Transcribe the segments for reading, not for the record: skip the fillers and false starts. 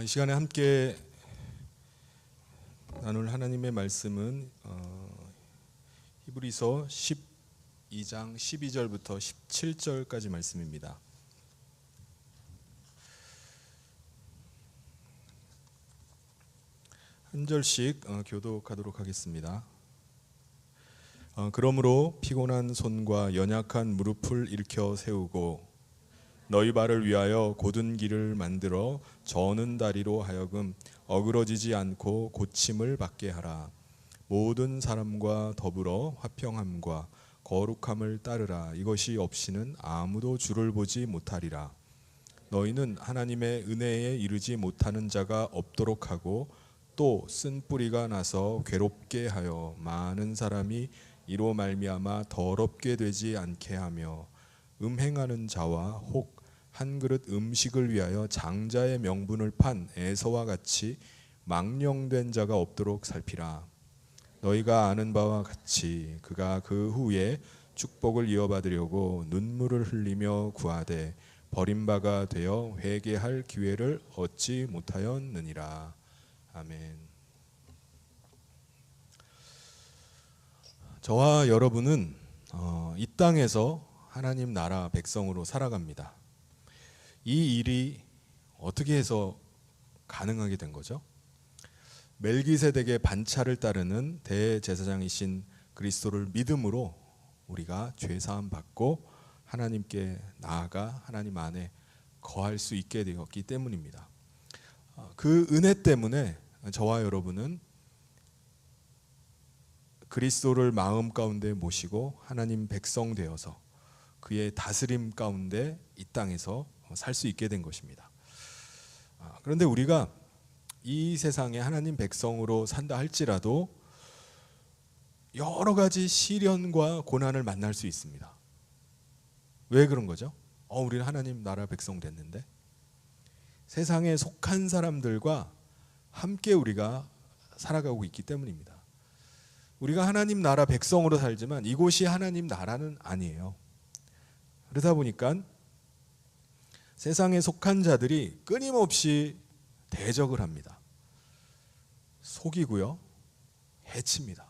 이 시간에 함께 나눌 하나님의 말씀은 히브리서 12장 12절부터 17절까지 말씀입니다. 한 절씩 교독하도록 하겠습니다. 그러므로 피곤한 손과 연약한 무릎을 일으켜 세우고 너희 발을 위하여 곧은 길을 만들어 저는 다리로 하여금 어그러지지 않고 고침을 받게 하라. 모든 사람과 더불어 화평함과 거룩함을 따르라. 이것이 없이는 아무도 주를 보지 못하리라. 너희는 하나님의 은혜에 이르지 못하는 자가 없도록 하고 또 쓴 뿌리가 나서 괴롭게 하여 많은 사람이 이로 말미암아 더럽게 되지 않게 하며 음행하는 자와 혹 한 그릇 음식을 위하여 장자의 명분을 판 에서와 같이 망령된 자가 없도록 살피라. 너희가 아는 바와 같이 그가 그 후에 축복을 이어받으려고 눈물을 흘리며 구하되 버림바가 되어 회개할 기회를 얻지 못하였느니라. 아멘. 저와 여러분은 이 땅에서 하나님 나라 백성으로 살아갑니다. 이 일이 어떻게 해서 가능하게 된 거죠? 멜기세덱의 반차를 따르는 대제사장이신 그리스도를 믿음으로 우리가 죄사함 받고 하나님께 나아가 하나님 안에 거할 수 있게 되었기 때문입니다. 그 은혜 때문에 저와 여러분은 그리스도를 마음 가운데 모시고 하나님 백성 되어서 그의 다스림 가운데 이 땅에서 살 수 있게 된 것입니다. 그런데 우리가 이 세상에 하나님 백성으로 산다 할지라도 여러 가지 시련과 고난을 만날 수 있습니다. 왜 그런 거죠? 우리는 하나님 나라 백성 됐는데 세상에 속한 사람들과 함께 우리가 살아가고 있기 때문입니다. 우리가 하나님 나라 백성으로 살지만 이곳이 하나님 나라는 아니에요. 그러다 보니까 세상에 속한 자들이 끊임없이 대적을 합니다. 속이고요, 해칩니다.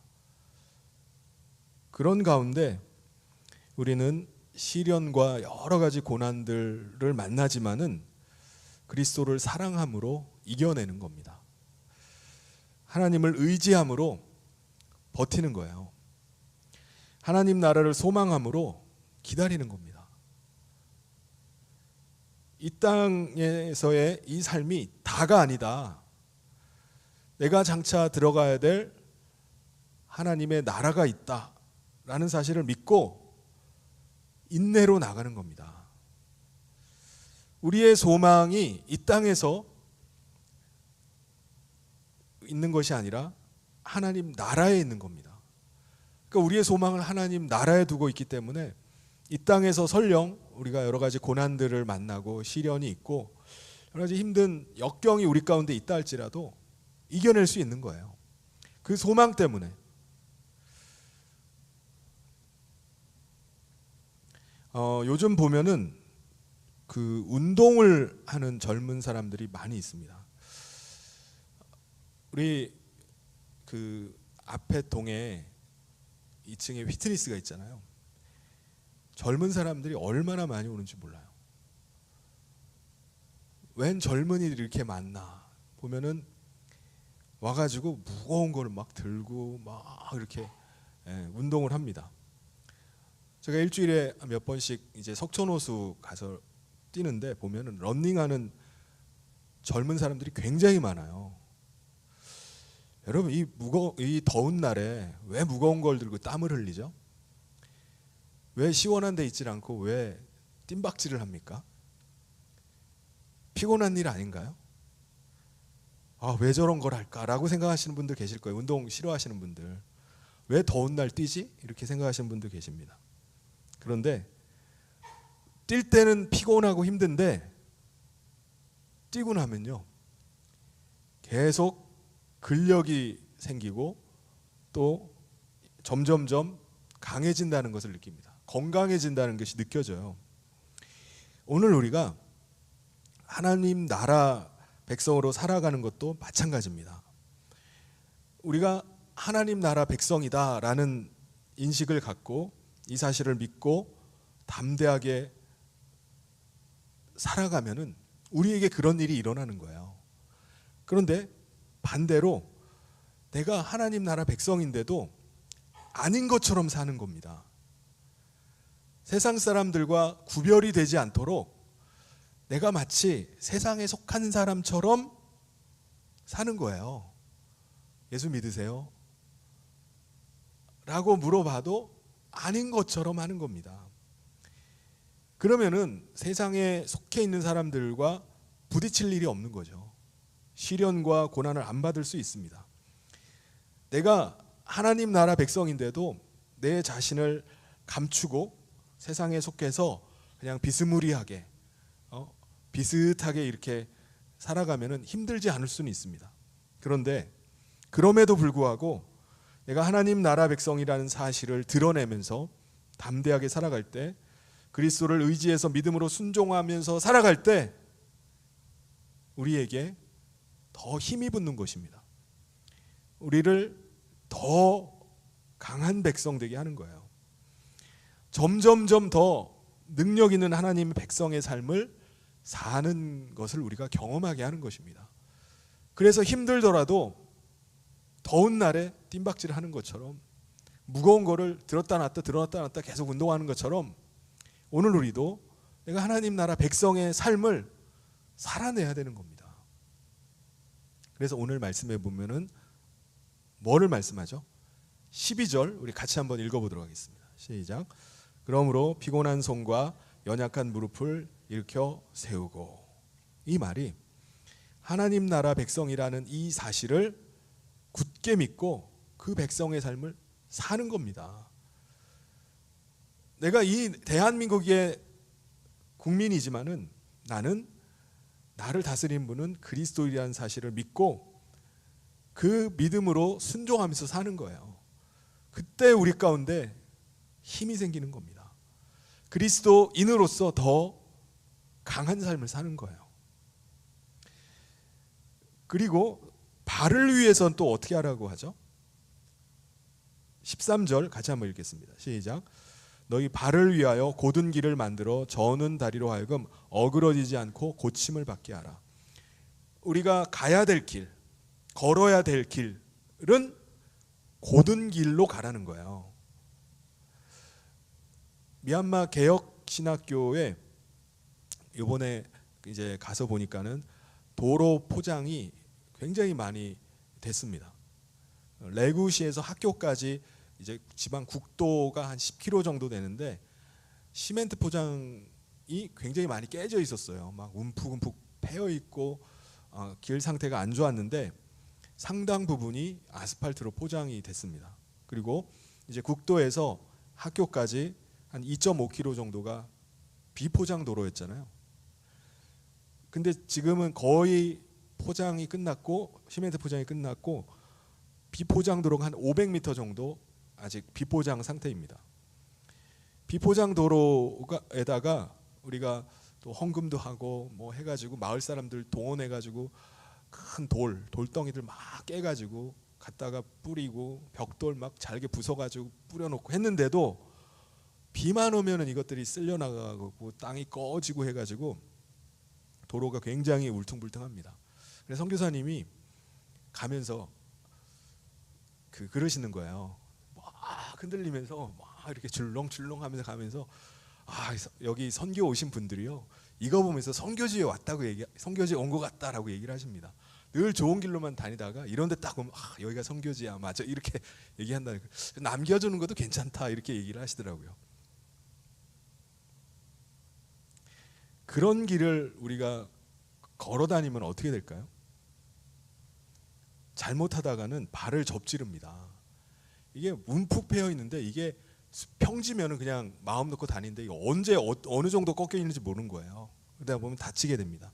그런 가운데 우리는 시련과 여러 가지 고난들을 만나지만은 그리스도를 사랑함으로 이겨내는 겁니다. 하나님을 의지함으로 버티는 거예요. 하나님 나라를 소망함으로 기다리는 겁니다. 이 땅에서의 이 삶이 다가 아니다. 내가 장차 들어가야 될 하나님의 나라가 있다라는 사실을 믿고 인내로 나가는 겁니다. 우리의 소망이 이 땅에서 있는 것이 아니라 하나님 나라에 있는 겁니다. 그러니까 우리의 소망을 하나님 나라에 두고 있기 때문에 이 땅에서 설령 우리가 여러 가지 고난들을 만나고 시련이 있고 여러 가지 힘든 역경이 우리 가운데 있다 할지라도 이겨낼 수 있는 거예요. 그 소망 때문에. 요즘 보면은 그 운동을 하는 젊은 사람들이 많이 있습니다. 우리 그 앞에 동에 2층에 피트니스가 있잖아요. 젊은 사람들이 얼마나 많이 오는지 몰라요. 웬 젊은이들이 이렇게 많나 보면은 와가지고 무거운 거를 막 들고 막 이렇게 운동을 합니다. 제가 일주일에 몇 번씩 이제 석촌호수 가서 뛰는데 보면은 런닝하는 젊은 사람들이 굉장히 많아요. 여러분 이 더운 날에 왜 무거운 걸 들고 땀을 흘리죠? 왜 시원한 데 있질 않고 왜 뜀박질을 합니까? 피곤한 일 아닌가요? 왜 저런 걸 할까라고 생각하시는 분들 계실 거예요. 운동 싫어하시는 분들. 왜 더운 날 뛰지? 이렇게 생각하시는 분들 계십니다. 그런데 뛸 때는 피곤하고 힘든데 뛰고 나면요 계속 근력이 생기고 또 점점점 강해진다는 것을 느낍니다. 건강해진다는 것이 느껴져요. 오늘 우리가 하나님 나라 백성으로 살아가는 것도 마찬가지입니다. 우리가 하나님 나라 백성이다라는 인식을 갖고 이 사실을 믿고 담대하게 살아가면은 우리에게 그런 일이 일어나는 거예요. 그런데 반대로 내가 하나님 나라 백성인데도 아닌 것처럼 사는 겁니다. 세상 사람들과 구별이 되지 않도록 내가 마치 세상에 속한 사람처럼 사는 거예요. 예수 믿으세요? 라고 물어봐도 아닌 것처럼 하는 겁니다. 그러면은 세상에 속해 있는 사람들과 부딪힐 일이 없는 거죠. 시련과 고난을 안 받을 수 있습니다. 내가 하나님 나라 백성인데도 내 자신을 감추고 세상에 속해서 그냥 비스무리하게 비슷하게 이렇게 살아가면은 힘들지 않을 수는 있습니다. 그런데 그럼에도 불구하고 내가 하나님 나라 백성이라는 사실을 드러내면서 담대하게 살아갈 때, 그리스도를 의지해서 믿음으로 순종하면서 살아갈 때 우리에게 더 힘이 붙는 것입니다. 우리를 더 강한 백성 되게 하는 거예요. 점점점 더 능력 있는 하나님 백성의 삶을 사는 것을 우리가 경험하게 하는 것입니다. 그래서 힘들더라도 더운 날에 뜀박질 하는 것처럼, 무거운 거를 들었다 놨다 들었다 놨다 계속 운동하는 것처럼, 오늘 우리도 내가 하나님 나라 백성의 삶을 살아내야 되는 겁니다. 그래서 오늘 말씀해 보면은 뭐를 말씀하죠? 12절 우리 같이 한번 읽어보도록 하겠습니다. 시작. 그러므로 피곤한 손과 연약한 무릎을 일으켜 세우고. 이 말이 하나님 나라 백성이라는 이 사실을 굳게 믿고 그 백성의 삶을 사는 겁니다. 내가 이 대한민국의 국민이지만은 나는 나를 다스리는 분은 그리스도이라는 사실을 믿고 그 믿음으로 순종하면서 사는 거예요. 그때 우리 가운데 힘이 생기는 겁니다. 그리스도인으로서 더 강한 삶을 사는 거예요. 그리고 발을 위해서는 또 어떻게 하라고 하죠? 13절 같이 한번 읽겠습니다. 시작. 너희 발을 위하여 곧은 길을 만들어 저는 다리로 하여금 어그러지지 않고 고침을 받게 하라. 우리가 가야 될 길, 걸어야 될 길은 곧은 길로 가라는 거예요. 미얀마 개혁신학교에 이번에 이제 가서 보니까는 도로 포장이 굉장히 많이 됐습니다. 레구시에서 학교까지 이제 지방 국도가 한 10km 정도 되는데 시멘트 포장이 굉장히 많이 깨져 있었어요. 막 움푹움푹 패여 있고 길 상태가 안 좋았는데 상당 부분이 아스팔트로 포장이 됐습니다. 그리고 이제 국도에서 학교까지 한 2.5km 정도가 비포장 도로였잖아요. 근데 지금은 거의 포장이 끝났고 시멘트 포장이 끝났고 비포장 도로가 한 500m 정도 아직 비포장 상태입니다. 비포장 도로에다가 우리가 또 헌금도 하고 뭐 해가지고 마을 사람들 동원해가지고 큰 돌덩이들 막 깨가지고 갖다가 뿌리고 벽돌 막 잘게 부숴가지고 뿌려놓고 했는데도 비만 오면은 이것들이 쓸려 나가고 땅이 꺼지고 해가지고 도로가 굉장히 울퉁불퉁합니다. 그래서 선교사님이 가면서 그러시는 거예요. 막 흔들리면서 막 이렇게 줄렁줄렁하면서 가면서 여기 선교 오신 분들이요, 이거 보면서 선교지에 왔다고 선교지에 온 것 같다라고 얘기를 하십니다. 늘 좋은 길로만 다니다가 이런 데 딱 오면 여기가 선교지야 맞아 이렇게 얘기한다는 거예요. 남겨주는 것도 괜찮다 이렇게 얘기를 하시더라고요. 그런 길을 우리가 걸어 다니면 어떻게 될까요? 잘못하다가는 발을 접지릅니다. 이게 움푹 패여 있는데 이게 평지면은 그냥 마음 놓고 다니는데 이게 언제 어느 정도 꺾여 있는지 모르는 거예요. 그러다 보면 다치게 됩니다.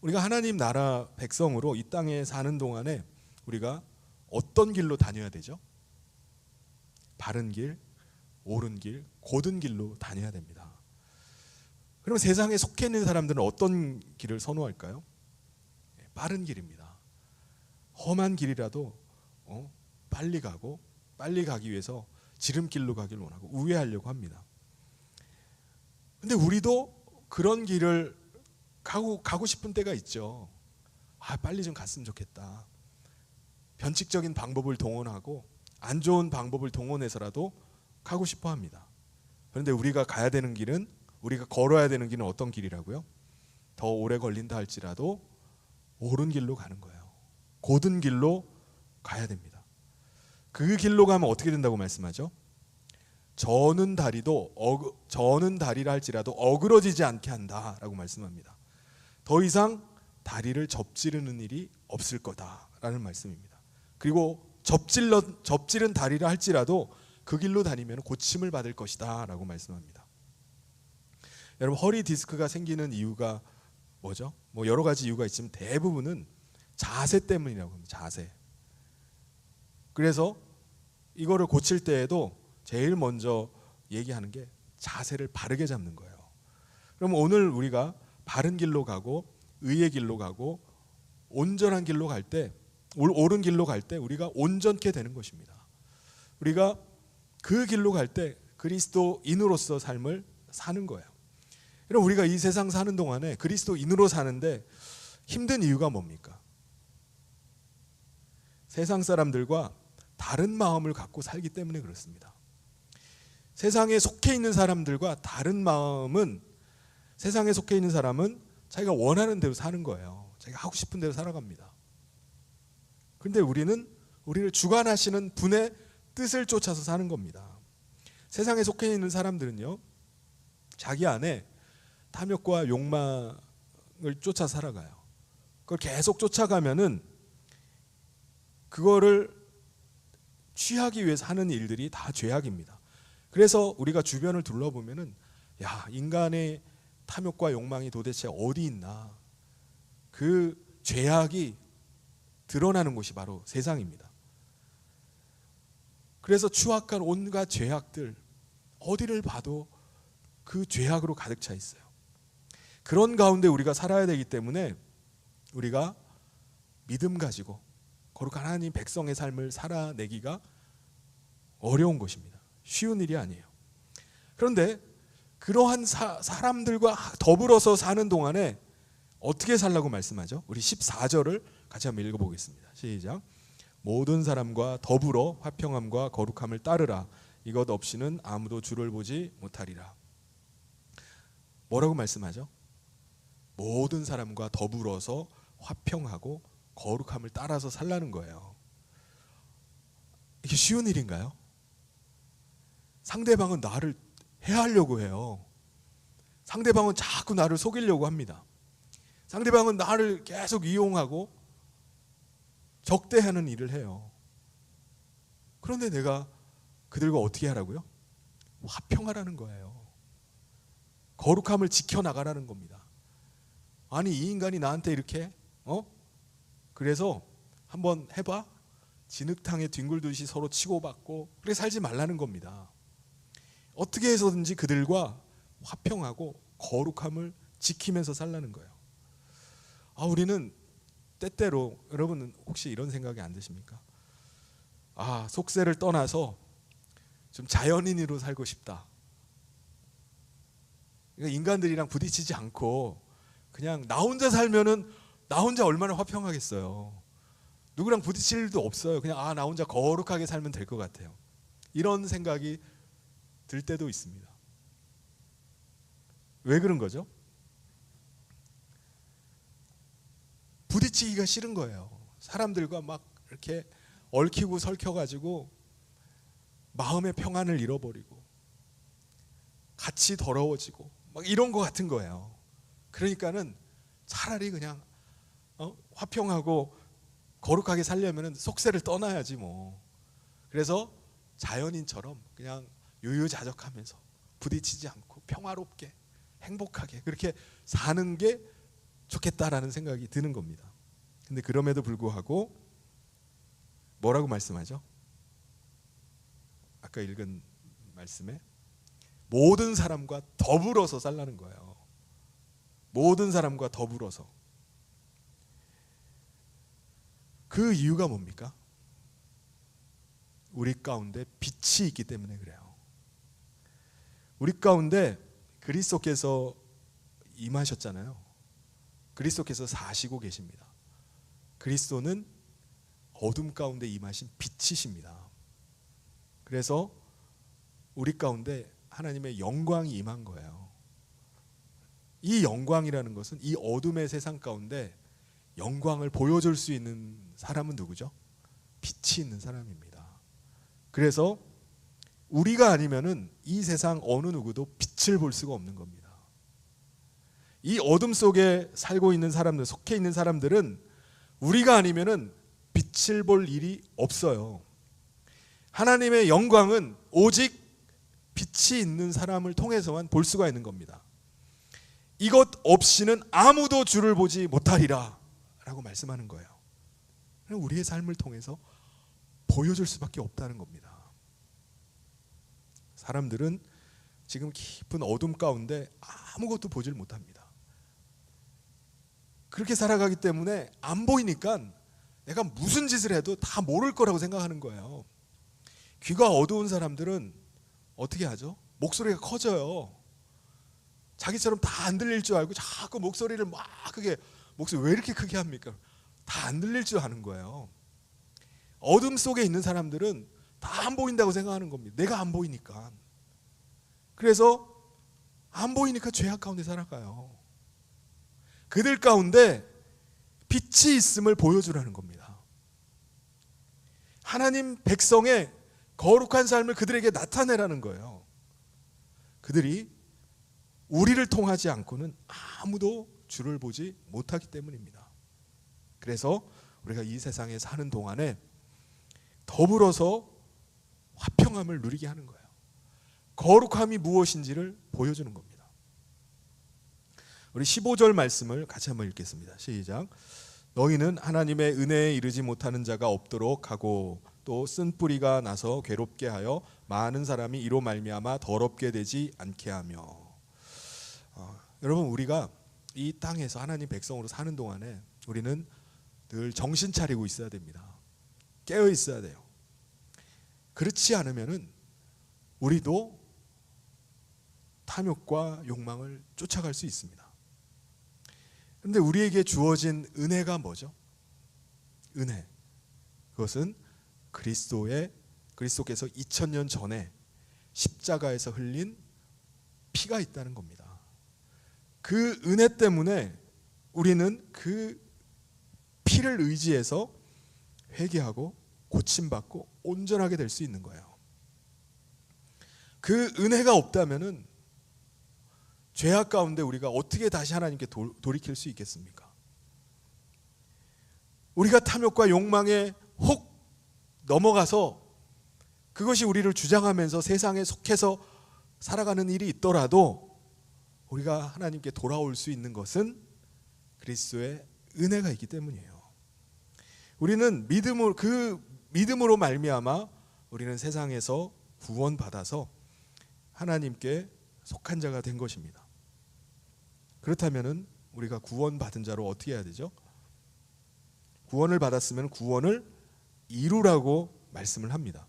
우리가 하나님 나라 백성으로 이 땅에 사는 동안에 우리가 어떤 길로 다녀야 되죠? 바른 길, 옳은 길, 곧은 길로 다녀야 됩니다. 그럼 세상에 속해 있는 사람들은 어떤 길을 선호할까요? 빠른 길입니다. 험한 길이라도 빨리 가고, 빨리 가기 위해서 지름길로 가길 원하고 우회하려고 합니다. 근데 우리도 그런 길을 가고 싶은 때가 있죠. 빨리 좀 갔으면 좋겠다. 변칙적인 방법을 동원하고 안 좋은 방법을 동원해서라도 가고 싶어 합니다. 그런데 우리가 가야 되는 길은, 우리가 걸어야 되는 길은 어떤 길이라고요? 더 오래 걸린다 할지라도 옳은 길로 가는 거예요. 곧은 길로 가야 됩니다. 그 길로 가면 어떻게 된다고 말씀하죠? 저는 다리라 할지라도 어그러지지 않게 한다라고 말씀합니다. 더 이상 다리를 접지르는 일이 없을 거다라는 말씀입니다. 그리고 접지른 다리라 할지라도 그 길로 다니면 고침을 받을 것이다 라고 말씀합니다. 여러분, 허리 디스크가 생기는 이유가 뭐죠? 여러 가지 이유가 있지만 대부분은 자세 때문이라고 합니다. 자세. 그래서 이거를 고칠 때에도 제일 먼저 얘기하는 게 자세를 바르게 잡는 거예요. 그럼 오늘 우리가 바른 길로 가고 의의 길로 가고 온전한 길로 갈 때, 옳은 길로 갈 때 우리가 온전케 되는 것입니다. 우리가 그 길로 갈 때 그리스도인으로서 삶을 사는 거예요. 그럼 우리가 이 세상 사는 동안에 그리스도인으로 사는데 힘든 이유가 뭡니까? 세상 사람들과 다른 마음을 갖고 살기 때문에 그렇습니다. 세상에 속해 있는 사람들과 다른 마음은, 세상에 속해 있는 사람은 자기가 원하는 대로 사는 거예요. 자기가 하고 싶은 대로 살아갑니다. 그런데 우리를 주관하시는 분의 뜻을 쫓아서 사는 겁니다. 세상에 속해 있는 사람들은요, 자기 안에 탐욕과 욕망을 쫓아 살아가요. 그걸 계속 쫓아가면은 그거를 취하기 위해서 하는 일들이 다 죄악입니다. 그래서 우리가 주변을 둘러보면은, 인간의 탐욕과 욕망이 도대체 어디 있나? 그 죄악이 드러나는 곳이 바로 세상입니다. 그래서 추악한 온갖 죄악들, 어디를 봐도 그 죄악으로 가득 차 있어요. 그런 가운데 우리가 살아야 되기 때문에 우리가 믿음 가지고 거룩한 하나님 백성의 삶을 살아내기가 어려운 것입니다. 쉬운 일이 아니에요. 그런데 그러한 사람들과 더불어서 사는 동안에 어떻게 살라고 말씀하죠? 우리 14절을 같이 한번 읽어보겠습니다. 시작. 모든 사람과 더불어 화평함과 거룩함을 따르라. 이것 없이는 아무도 주를 보지 못하리라. 뭐라고 말씀하죠? 모든 사람과 더불어서 화평하고 거룩함을 따라서 살라는 거예요. 이게 쉬운 일인가요? 상대방은 나를 해하려고 해요. 상대방은 자꾸 나를 속이려고 합니다. 상대방은 나를 계속 이용하고 적대하는 일을 해요. 그런데 내가 그들과 어떻게 하라고요? 화평하라는 거예요. 거룩함을 지켜나가라는 겁니다. 아니, 이 인간이 나한테 이렇게 그래서 한번 해봐. 진흙탕에 뒹굴듯이 서로 치고받고 그렇게 살지 말라는 겁니다. 어떻게 해서든지 그들과 화평하고 거룩함을 지키면서 살라는 거예요. 우리는 때때로, 여러분은 혹시 이런 생각이 안 드십니까? 속세를 떠나서 좀 자연인으로 살고 싶다. 그러니까 인간들이랑 부딪히지 않고 그냥 나 혼자 살면은 나 혼자 얼마나 화평하겠어요. 누구랑 부딪힐 일도 없어요. 그냥 나 혼자 거룩하게 살면 될 것 같아요. 이런 생각이 들 때도 있습니다. 왜 그런 거죠? 부딪히기가 싫은 거예요. 사람들과 막 이렇게 얽히고 설켜가지고 마음의 평안을 잃어버리고 같이 더러워지고 막 이런 거 같은 거예요. 그러니까는 차라리 그냥 화평하고 거룩하게 살려면 속세를 떠나야지 뭐. 그래서 자연인처럼 그냥 유유자적하면서 부딪히지 않고 평화롭게 행복하게 그렇게 사는 게 좋겠다라는 생각이 드는 겁니다. 근데 그럼에도 불구하고 뭐라고 말씀하죠? 아까 읽은 말씀에 모든 사람과 더불어서 살라는 거예요. 모든 사람과 더불어서. 그 이유가 뭡니까? 우리 가운데 빛이 있기 때문에 그래요. 우리 가운데 그리스도께서 임하셨잖아요. 그리스도께서 사시고 계십니다. 그리스도는 어둠 가운데 임하신 빛이십니다. 그래서 우리 가운데 하나님의 영광이 임한 거예요. 이 영광이라는 것은 이 어둠의 세상 가운데 영광을 보여줄 수 있는 사람은 누구죠? 빛이 있는 사람입니다. 그래서 우리가 아니면은 이 세상 어느 누구도 빛을 볼 수가 없는 겁니다. 이 어둠 속에 살고 있는 사람들, 속해 있는 사람들은 우리가 아니면은 빛을 볼 일이 없어요. 하나님의 영광은 오직 빛이 있는 사람을 통해서만 볼 수가 있는 겁니다. 이것 없이는 아무도 주를 보지 못하리라 라고 말씀하는 거예요. 우리의 삶을 통해서 보여줄 수밖에 없다는 겁니다. 사람들은 지금 깊은 어둠 가운데 아무것도 보질 못합니다. 그렇게 살아가기 때문에 안 보이니까 내가 무슨 짓을 해도 다 모를 거라고 생각하는 거예요. 귀가 어두운 사람들은 어떻게 하죠? 목소리가 커져요. 자기처럼 다 안 들릴 줄 알고 자꾸 목소리를 막 크게, 목소리 왜 이렇게 크게 합니까? 다 안 들릴 줄 아는 거예요. 어둠 속에 있는 사람들은 다 안 보인다고 생각하는 겁니다. 내가 안 보이니까. 그래서 안 보이니까 죄악 가운데 살아가요. 그들 가운데 빛이 있음을 보여주라는 겁니다. 하나님 백성의 거룩한 삶을 그들에게 나타내라는 거예요. 그들이 우리를 통하지 않고는 아무도 주를 보지 못하기 때문입니다. 그래서 우리가 이 세상에 사는 동안에 더불어서 화평함을 누리게 하는 거예요. 거룩함이 무엇인지를 보여주는 겁니다. 우리 15절 말씀을 같이 한번 읽겠습니다. 시작. 너희는 하나님의 은혜에 이르지 못하는 자가 없도록 하고 또 쓴 뿌리가 나서 괴롭게 하여 많은 사람이 이로 말미암아 더럽게 되지 않게 하며. 여러분, 우리가 이 땅에서 하나님 백성으로 사는 동안에 우리는 늘 정신 차리고 있어야 됩니다. 깨어 있어야 돼요. 그렇지 않으면은 우리도 탐욕과 욕망을 쫓아갈 수 있습니다. 그런데 우리에게 주어진 은혜가 뭐죠? 은혜. 그것은 그리스도께서 2000년 전에 십자가에서 흘린 피가 있다는 겁니다. 그 은혜 때문에 우리는 그 피를 의지해서 회개하고 고침받고 온전하게 될 수 있는 거예요. 그 은혜가 없다면은 죄악 가운데 우리가 어떻게 다시 하나님께 돌이킬 수 있겠습니까? 우리가 탐욕과 욕망에 혹 넘어가서 그것이 우리를 주장하면서 세상에 속해서 살아가는 일이 있더라도 우리가 하나님께 돌아올 수 있는 것은 그리스도의 은혜가 있기 때문이에요. 우리는 그 믿음으로 말미암아 우리는 세상에서 구원받아서 하나님께 속한 자가 된 것입니다. 그렇다면은 우리가 구원받은 자로 어떻게 해야 되죠? 구원을 받았으면 구원을 이루라고 말씀을 합니다.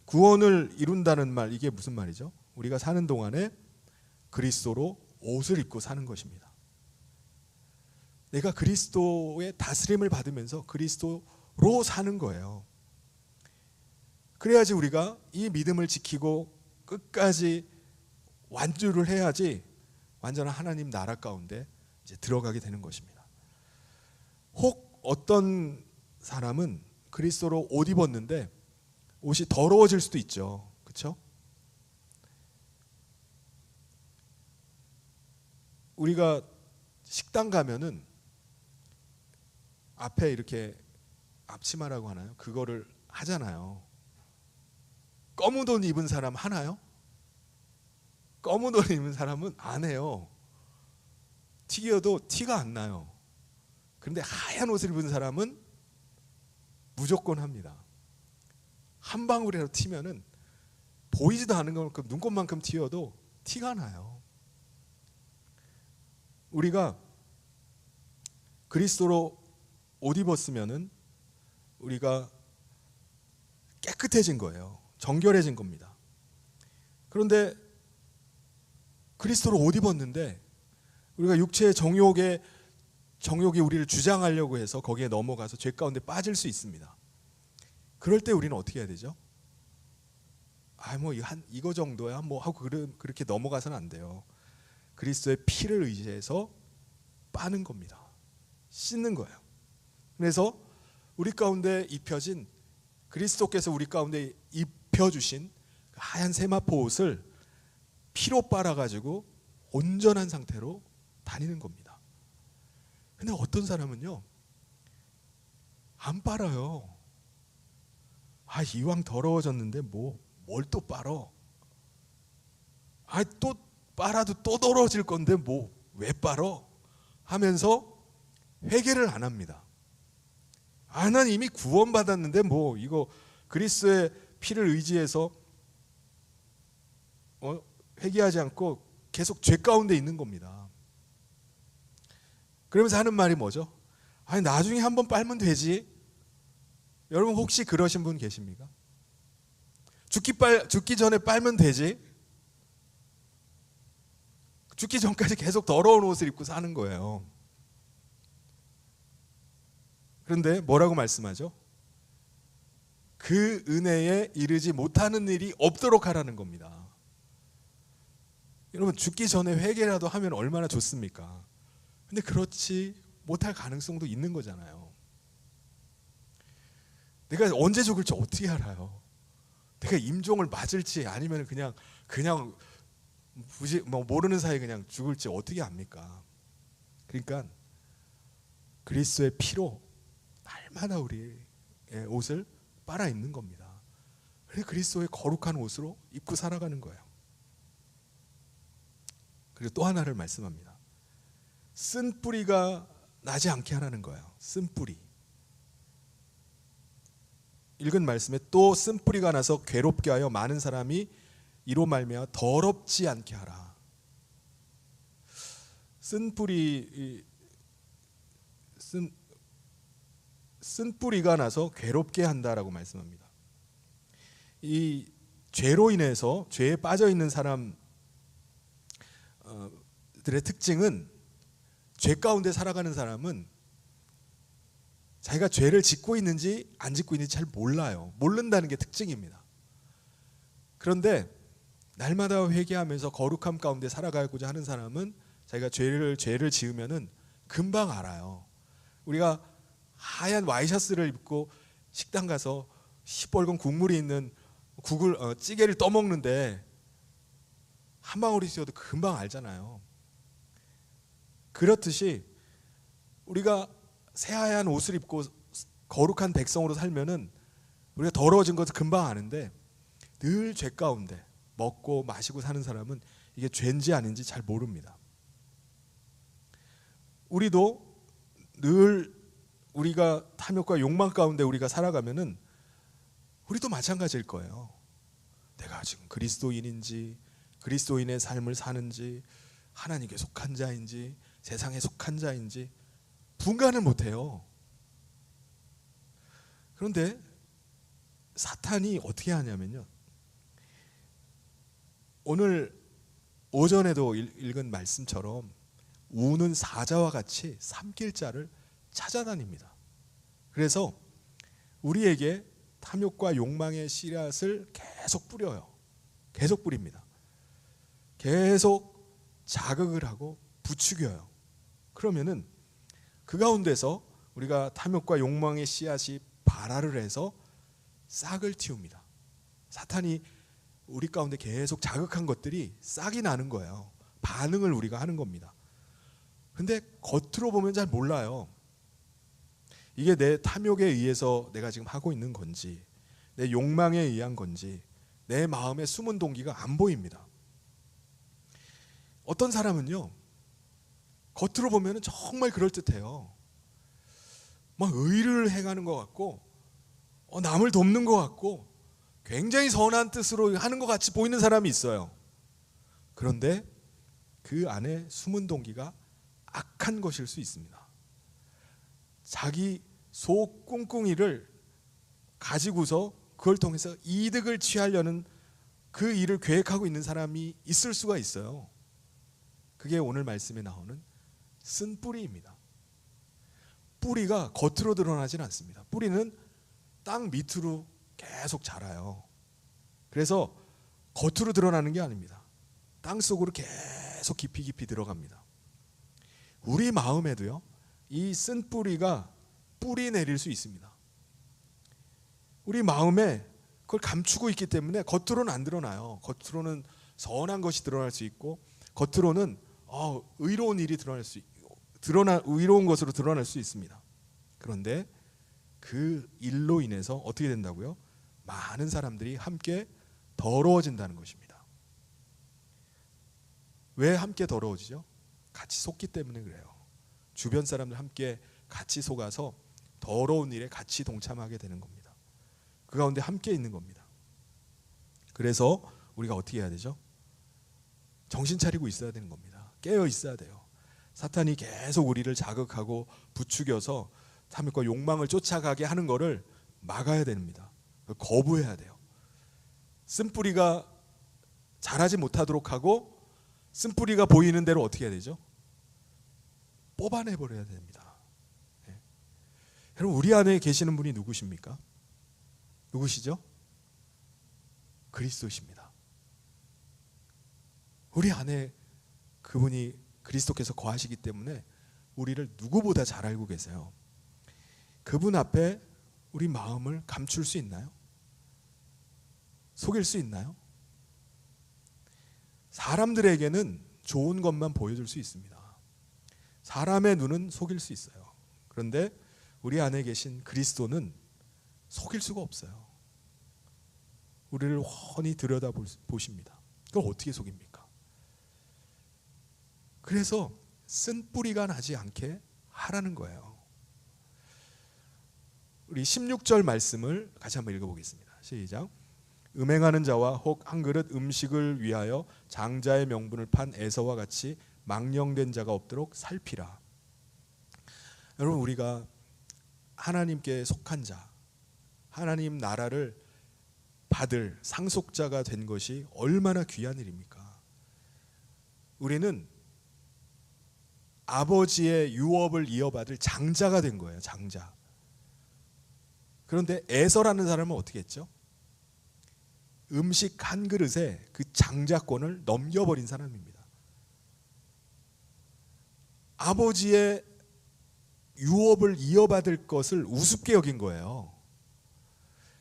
구원을 이룬다는 말, 이게 무슨 말이죠? 우리가 사는 동안에 그리스도로 옷을 입고 사는 것입니다. 내가 그리스도의 다스림을 받으면서 그리스도로 사는 거예요. 그래야지 우리가 이 믿음을 지키고 끝까지 완주를 해야지 완전한 하나님 나라 가운데 이제 들어가게 되는 것입니다. 혹 어떤 사람은 그리스도로 옷 입었는데 옷이 더러워질 수도 있죠. 그렇죠? 우리가 식당 가면은 앞에 이렇게 앞치마라고 하나요? 그거를 하잖아요. 검은 옷 입은 사람 하나요? 검은 옷 입은 사람은 안 해요. 튀겨도 티가 안 나요. 그런데 하얀 옷을 입은 사람은 무조건 합니다. 한 방울이라도 튀면은 보이지도 않은 것만큼 눈곱만큼 튀어도 티가 나요. 우리가 그리스도로 옷 입었으면은 우리가 깨끗해진 거예요. 정결해진 겁니다. 그런데 그리스도로 옷 입었는데 우리가 육체의 정욕이 우리를 주장하려고 해서 거기에 넘어가서 죄 가운데 빠질 수 있습니다. 그럴 때 우리는 어떻게 해야 되죠? 뭐 한 이거 정도야 뭐 하고 그렇게 넘어가서는 안 돼요. 그리스도의 피를 의지해서 빠는 겁니다. 씻는 거예요. 그래서 우리 가운데 입혀진 그리스도께서 우리 가운데 입혀주신 하얀 세마포 옷을 피로 빨아가지고 온전한 상태로 다니는 겁니다. 근데 어떤 사람은요 안 빨아요. 이왕 더러워졌는데 뭘 또 빨어? 또 빨아도 또 더러워질 건데 왜 빨어? 하면서 회개를 안 합니다. 난 이미 구원받았는데 이거 그리스도의 피를 의지해서 회개하지 않고 계속 죄 가운데 있는 겁니다. 그러면서 하는 말이 뭐죠? 나중에 한번 빨면 되지. 여러분 혹시 그러신 분 계십니까? 죽기 전에 빨면 되지. 죽기 전까지 계속 더러운 옷을 입고 사는 거예요. 그런데 뭐라고 말씀하죠? 그 은혜에 이르지 못하는 일이 없도록 하라는 겁니다. 여러분 죽기 전에 회개라도 하면 얼마나 좋습니까? 근데 그렇지 못할 가능성도 있는 거잖아요. 내가 언제 죽을지 어떻게 알아요? 내가 임종을 맞을지 아니면 그냥 모르는 사이에 그냥 죽을지 어떻게 압니까? 그러니까 그리스도의 피로 날마다 우리의 옷을 빨아 입는 겁니다. 그래서 그리스도의 거룩한 옷으로 입고 살아가는 거예요. 그리고 또 하나를 말씀합니다. 쓴 뿌리가 나지 않게 하라는 거예요. 쓴 뿌리. 읽은 말씀에 또 쓴 뿌리가 나서 괴롭게 하여 많은 사람이 이로 말미암아 더럽지 않게 하라. 쓴 뿌리가 나서 괴롭게 한다라고 말씀합니다. 이 죄로 인해서 죄에 빠져 있는 사람들의 특징은 죄 가운데 살아가는 사람은 자기가 죄를 짓고 있는지 안 짓고 있는지 잘 몰라요. 모른다는 게 특징입니다. 그런데 날마다 회개하면서 거룩함 가운데 살아가고자 하는 사람은 자기가 죄를 지으면은 금방 알아요. 우리가 하얀 와이셔츠를 입고 식당 가서 시뻘건 국물이 있는 찌개를 떠먹는데 한 방울이 튀어도 금방 알잖아요. 그렇듯이 우리가 새하얀 옷을 입고 거룩한 백성으로 살면은 우리가 더러워진 것을 금방 아는데 늘 죄 가운데 먹고 마시고 사는 사람은 이게 죄인지 아닌지 잘 모릅니다. 우리도 늘 우리가 탐욕과 욕망 가운데 우리가 살아가면은 우리도 마찬가지일 거예요. 내가 지금 그리스도인인지 그리스도인의 삶을 사는지 하나님께 속한 자인지 세상에 속한 자인지 분간을 못해요. 그런데 사탄이 어떻게 하냐면요, 오늘 오전에도 읽은 말씀처럼 우는 사자와 같이 삼킬 자를 찾아다닙니다. 그래서 우리에게 탐욕과 욕망의 씨앗을 계속 뿌려요. 계속 뿌립니다. 계속 자극을 하고 부추겨요. 그러면은 그 가운데서 우리가 탐욕과 욕망의 씨앗이 발화를 해서 싹을 틔웁니다. 사탄이 우리 가운데 계속 자극한 것들이 싹이 나는 거예요. 반응을 우리가 하는 겁니다. 근데 겉으로 보면 잘 몰라요. 이게 내 탐욕에 의해서 내가 지금 하고 있는 건지, 내 욕망에 의한 건지, 내 마음의 숨은 동기가 안 보입니다. 어떤 사람은요, 겉으로 보면 정말 그럴듯해요. 막 의를 행하는 것 같고 남을 돕는 것 같고 굉장히 선한 뜻으로 하는 것 같이 보이는 사람이 있어요. 그런데 그 안에 숨은 동기가 악한 것일 수 있습니다. 자기 속 꿍꿍이를 가지고서 그걸 통해서 이득을 취하려는 그 일을 계획하고 있는 사람이 있을 수가 있어요. 그게 오늘 말씀에 나오는 쓴뿌리입니다. 뿌리가 겉으로 드러나진 않습니다. 뿌리는 땅 밑으로 계속 자라요. 그래서 겉으로 드러나는 게 아닙니다. 땅 속으로 계속 깊이 깊이 들어갑니다. 우리 마음에도요, 이 쓴뿌리가 뿌리 내릴 수 있습니다. 우리 마음에 그걸 감추고 있기 때문에 겉으로는 안 드러나요. 겉으로는 선한 것이 드러날 수 있고, 겉으로는 의로운 일이 의로운 것으로 드러날 수 있습니다. 그런데 그 일로 인해서 어떻게 된다고요? 많은 사람들이 함께 더러워진다는 것입니다. 왜 함께 더러워지죠? 같이 속기 때문에 그래요. 주변 사람들 함께 같이 속아서 더러운 일에 같이 동참하게 되는 겁니다. 그 가운데 함께 있는 겁니다. 그래서 우리가 어떻게 해야 되죠? 정신 차리고 있어야 되는 겁니다. 깨어 있어야 돼요. 사탄이 계속 우리를 자극하고 부추겨서 탐욕과 욕망을 쫓아가게 하는 것을 막아야 됩니다. 거부해야 돼요. 쓴뿌리가 자라지 못하도록 하고, 쓴뿌리가 보이는 대로 어떻게 해야 되죠? 뽑아내버려야 됩니다. 네. 여러분, 우리 안에 계시는 분이 누구십니까? 누구시죠? 그리스도십니다. 우리 안에 그분이 그리스도께서 거하시기 때문에 우리를 누구보다 잘 알고 계세요. 그분 앞에 우리 마음을 감출 수 있나요? 속일 수 있나요? 사람들에게는 좋은 것만 보여줄 수 있습니다. 사람의 눈은 속일 수 있어요. 그런데 우리 안에 계신 그리스도는 속일 수가 없어요. 우리를 훤히 들여다보십니다. 그걸 어떻게 속입니까? 그래서 쓴뿌리가 나지 않게 하라는 거예요. 우리 16절 말씀을 같이 한번 읽어보겠습니다. 시작. 음행하는 자와 혹 한 그릇 음식을 위하여 장자의 명분을 판 에서와 같이 망령된 자가 없도록 살피라. 여러분, 우리가 하나님께 속한 자, 하나님 나라를 받을 상속자가 된 것이 얼마나 귀한 일입니까? 우리는 아버지의 유업을 이어받을 장자가 된 거예요. 장자. 그런데 에서라는 사람은 어떻게 했죠? 음식 한 그릇에 그 장자권을 넘겨버린 사람입니다. 아버지의 유업을 이어받을 것을 우습게 여긴 거예요.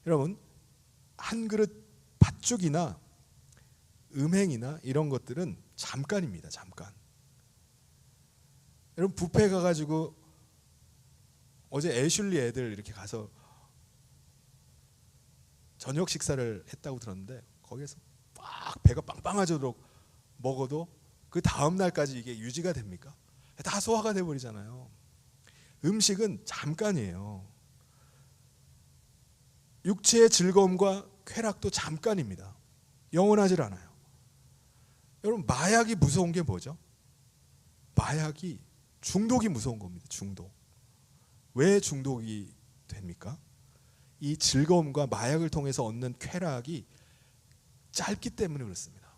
여러분, 한 그릇 팥죽이나 음행이나 이런 것들은 잠깐입니다. 잠깐. 여러분, 뷔페 가가지고 어제 애슐리 애들 이렇게 가서 저녁 식사를 했다고 들었는데, 거기에서 막 배가 빵빵하도록 먹어도 그 다음 날까지 이게 유지가 됩니까? 다 소화가 돼버리잖아요. 음식은 잠깐이에요. 육체의 즐거움과 쾌락도 잠깐입니다. 영원하질 않아요. 여러분, 마약이 무서운 게 뭐죠? 마약이 중독이 무서운 겁니다. 중독. 왜 중독이 됩니까? 이 즐거움과 마약을 통해서 얻는 쾌락이 짧기 때문에 그렇습니다.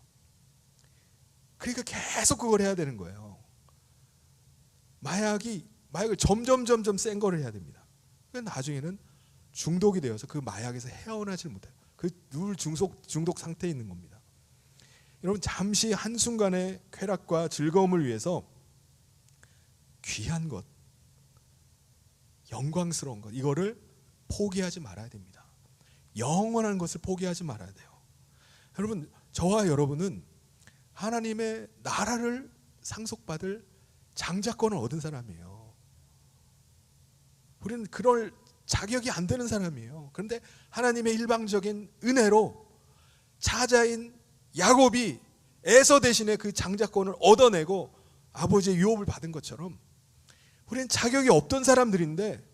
그러니까 계속 그걸 해야 되는 거예요. 마약을 점점 센 거를 해야 됩니다. 그러니까 나중에는 중독이 되어서 그 마약에서 헤어나질 못해요. 그 늘 중독 상태에 있는 겁니다. 여러분, 잠시 한순간의 쾌락과 즐거움을 위해서 귀한 것, 영광스러운 것, 이거를 포기하지 말아야 됩니다. 영원한 것을 포기하지 말아야 돼요. 여러분, 저와 여러분은 하나님의 나라를 상속받을 장자권을 얻은 사람이에요. 우리는 그럴 자격이 안 되는 사람이에요. 그런데 하나님의 일방적인 은혜로 차자인 야곱이 에서 대신에 그 장자권을 얻어내고 아버지의 유업을 받은 것처럼 우리는 자격이 없던 사람들인데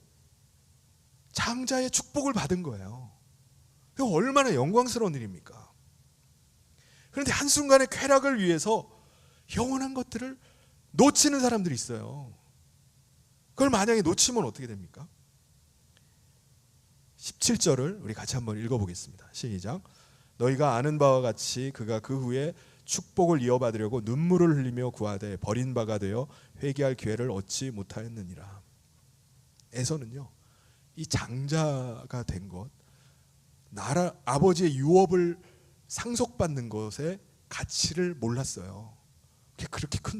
장자의 축복을 받은 거예요. 이거 얼마나 영광스러운 일입니까? 그런데 한순간의 쾌락을 위해서 영원한 것들을 놓치는 사람들이 있어요. 그걸 만약에 놓치면 어떻게 됩니까? 17절을 우리 같이 한번 읽어보겠습니다. 시작. 너희가 아는 바와 같이 그가 그 후에 축복을 이어받으려고 눈물을 흘리며 구하되 버린 바가 되어 회개할 기회를 얻지 못하였느니라. 에서는요, 이 장자가 된 것, 나라 아버지의 유업을 상속받는 것의 가치를 몰랐어요. 그렇게 큰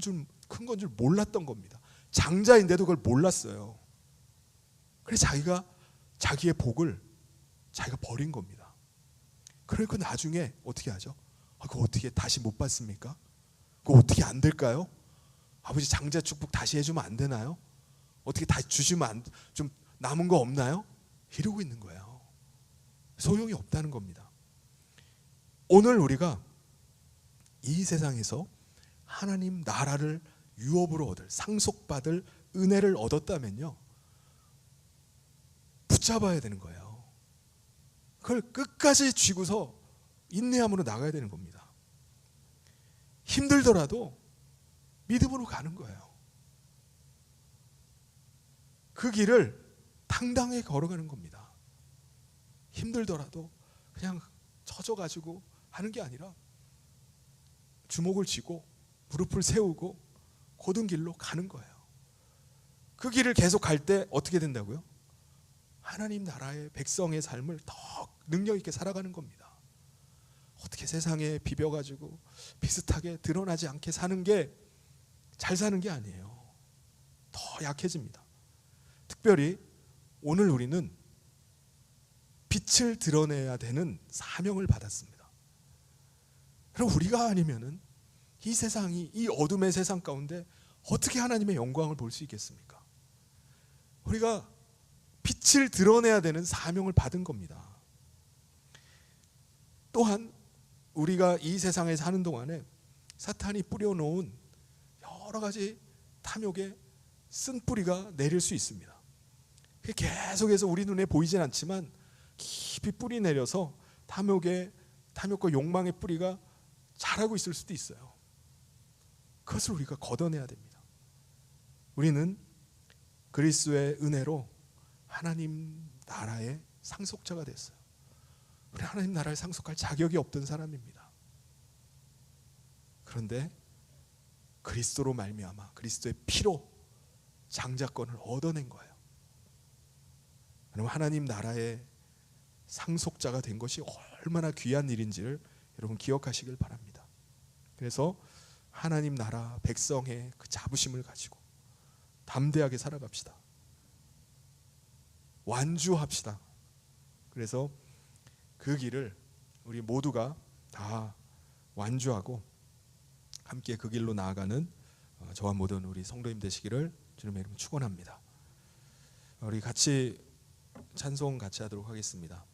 건 줄 몰랐던 겁니다. 장자인데도 그걸 몰랐어요. 그래서 자기의 복을 자기가 버린 겁니다. 그러니까 나중에 어떻게 하죠? 그거 어떻게 다시 못 받습니까? 그거 어떻게 안 될까요? 아버지 장자 축복 다시 해주면 안 되나요? 어떻게 다시 주시면 좀 남은 거 없나요? 이러고 있는 거예요. 소용이 없다는 겁니다. 오늘 우리가 이 세상에서 하나님 나라를 유업으로 얻을, 상속받을 은혜를 얻었다면요, 붙잡아야 되는 거예요. 그걸 끝까지 쥐고서 인내함으로 나가야 되는 겁니다. 힘들더라도 믿음으로 가는 거예요. 그 길을 당당하게 걸어가는 겁니다. 힘들더라도 그냥 젖어가지고 하는 게 아니라 주먹을 쥐고 무릎을 세우고 곧은 길로 가는 거예요. 그 길을 계속 갈 때 어떻게 된다고요? 하나님 나라의 백성의 삶을 더 능력 있게 살아가는 겁니다. 어떻게 세상에 비벼가지고 비슷하게 드러나지 않게 사는 게 잘 사는 게 아니에요. 더 약해집니다. 특별히 오늘 우리는 빛을 드러내야 되는 사명을 받았습니다. 그럼 우리가 아니면은 이 세상이, 이 어둠의 세상 가운데 어떻게 하나님의 영광을 볼 수 있겠습니까? 우리가 빛을 드러내야 되는 사명을 받은 겁니다. 또한 우리가 이 세상에 사는 동안에 사탄이 뿌려놓은 여러 가지 탐욕의 쓴뿌리가 내릴 수 있습니다. 계속해서 우리 눈에 보이진 않지만 깊이 뿌리 내려서 탐욕과 욕망의 뿌리가 자라고 있을 수도 있어요. 그것을 우리가 걷어내야 됩니다. 우리는 그리스도의 은혜로 하나님 나라의 상속자가 됐어요. 우리 하나님 나라를 상속할 자격이 없던 사람입니다. 그런데 그리스도로 말미암아 그리스도의 피로 장자권을 얻어낸 거예요. 여러분, 하나님 나라의 상속자가 된 것이 얼마나 귀한 일인지를 여러분 기억하시길 바랍니다. 그래서 하나님 나라 백성의 그 자부심을 가지고 담대하게 살아갑시다. 완주합시다. 그래서 그 길을 우리 모두가 다 완주하고 함께 그 길로 나아가는 저와 모든 우리 성도님 되시기를 주님의 이름으로 축원합니다. 우리 같이 찬송 같이 하도록 하겠습니다.